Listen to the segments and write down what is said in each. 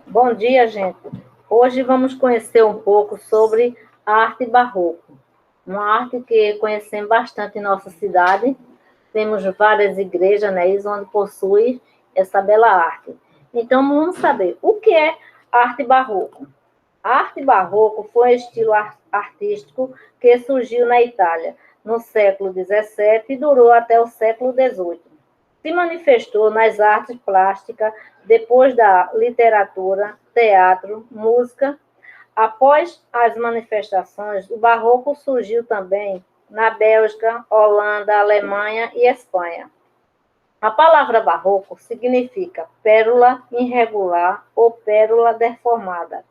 Bom dia, gente. Hoje vamos conhecer um pouco sobre a arte barroco, uma arte que conhecemos bastante em nossa cidade. Temos várias igrejas, né, onde possui essa bela arte. Então, vamos saber o que é arte barroco. A arte barroco foi um estilo artístico que surgiu na Itália no século XVII e durou até o século XVIII. Se manifestou nas artes plásticas, depois da literatura, teatro, música. Após as manifestações, o barroco surgiu também na Bélgica, Holanda, Alemanha e Espanha. A palavra barroco significa pérola irregular ou pérola deformada.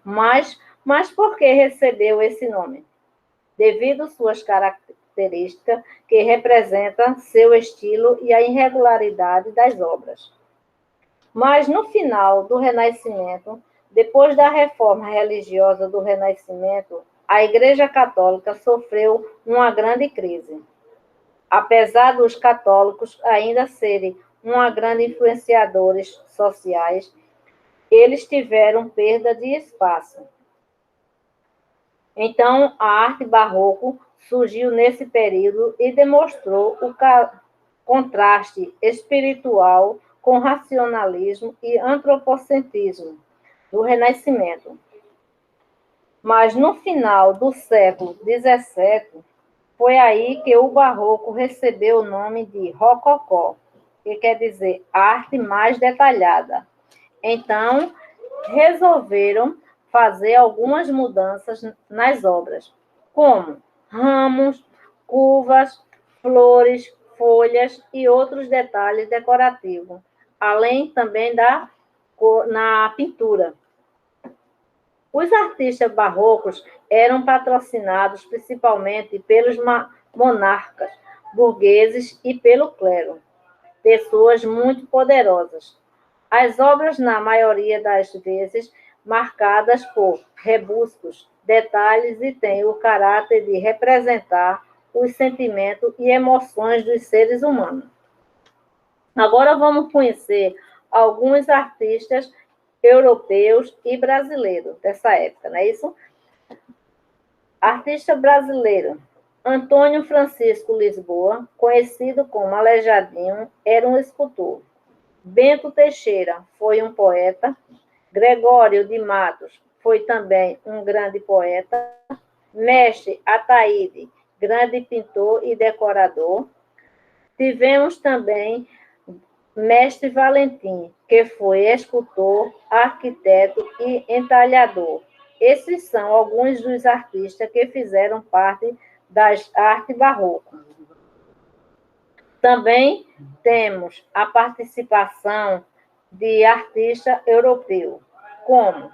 Mas por que recebeu esse nome? Devido suas características que representam seu estilo e a irregularidade das obras. Mas no final do Renascimento, depois da reforma religiosa do Renascimento, a Igreja Católica sofreu uma grande crise. Apesar dos católicos ainda serem uma grande influenciadores sociais, eles tiveram perda de espaço. Então, a arte barroco surgiu nesse período e demonstrou o contraste espiritual com racionalismo e antropocentrismo do Renascimento. Mas no final do século XVII, foi aí que o barroco recebeu o nome de rococó, que quer dizer arte mais detalhada. Então, resolveram fazer algumas mudanças nas obras, como ramos, curvas, flores, folhas e outros detalhes decorativos, além também na pintura. Os artistas barrocos eram patrocinados principalmente pelos monarcas, burgueses e pelo clero, pessoas muito poderosas. As obras, na maioria das vezes, marcadas por rebuscos, detalhes e têm o caráter de representar os sentimentos e emoções dos seres humanos. Agora vamos conhecer alguns artistas europeus e brasileiros dessa época, não é isso? Artista brasileiro. Antônio Francisco Lisboa, conhecido como Aleijadinho, era um escultor. Bento Teixeira foi um poeta. Gregório de Matos foi também um grande poeta. Mestre Ataíde, grande pintor e decorador. Tivemos também Mestre Valentim, que foi escultor, arquiteto e entalhador. Esses são alguns dos artistas que fizeram parte das artes barrocas. Também temos a participação de artistas europeus, como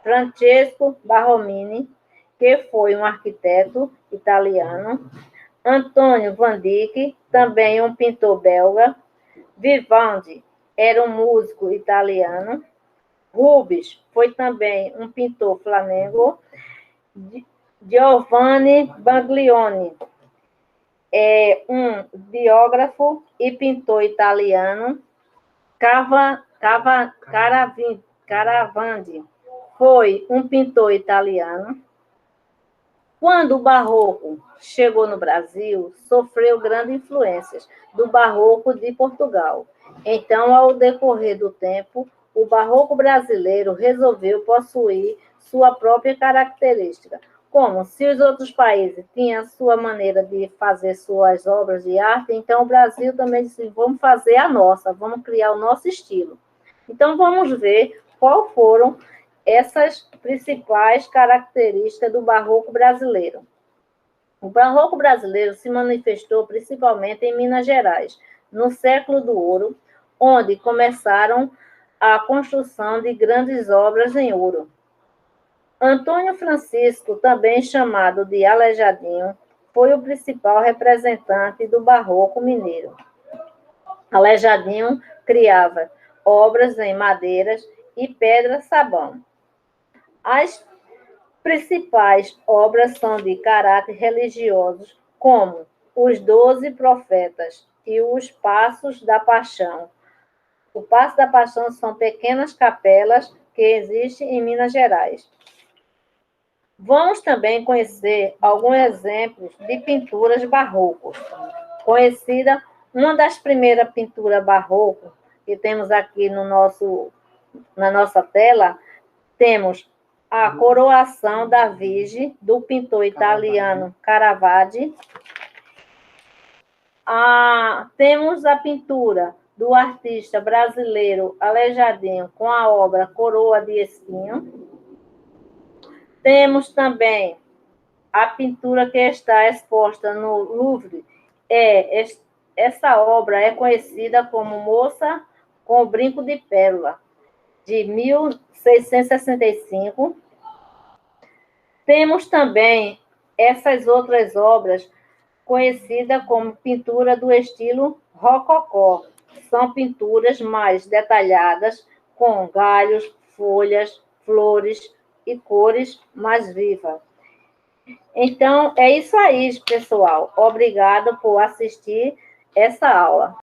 Francesco Barromini, que foi um arquiteto italiano, Antônio Van Dyck, também um pintor belga, Vivaldi era um músico italiano, Rubens foi também um pintor flamengo, Giovanni Baglioni é um biógrafo e pintor italiano, Caravandi foi um pintor italiano. Quando o barroco chegou no Brasil, sofreu grandes influências do barroco de Portugal. Então, ao decorrer do tempo, o barroco brasileiro resolveu possuir sua própria característica. Como se os outros países tinham a sua maneira de fazer suas obras de arte, então o Brasil também disse, vamos fazer a nossa, vamos criar o nosso estilo. Então, vamos ver qual foram essas principais características do barroco brasileiro. O barroco brasileiro se manifestou principalmente em Minas Gerais, no século do ouro, onde começaram a construção de grandes obras em ouro. Antônio Francisco, também chamado de Aleijadinho, foi o principal representante do barroco mineiro. Aleijadinho criava obras em madeiras e pedra-sabão. As principais obras são de caráter religioso, como os 12 profetas e os Passos da Paixão. O Passo da Paixão são pequenas capelas que existe em Minas Gerais. Vamos também conhecer alguns exemplos de pinturas barrocos. Conhecida, uma das primeiras pinturas barrocas que temos aqui na nossa tela, temos a Coroação da Virgem, do pintor italiano Caravaggio. Temos a pintura do artista brasileiro Aleijadinho, com a obra Coroa de Espinho. Temos também a pintura que está exposta no Louvre. Essa obra é conhecida como Moça com o Brinco de Pérola, de 1665. Temos também essas outras obras conhecidas como pintura do estilo rococó. São pinturas mais detalhadas, com galhos, folhas, flores e cores mais vivas. Então, é isso aí, pessoal. Obrigada por assistir essa aula.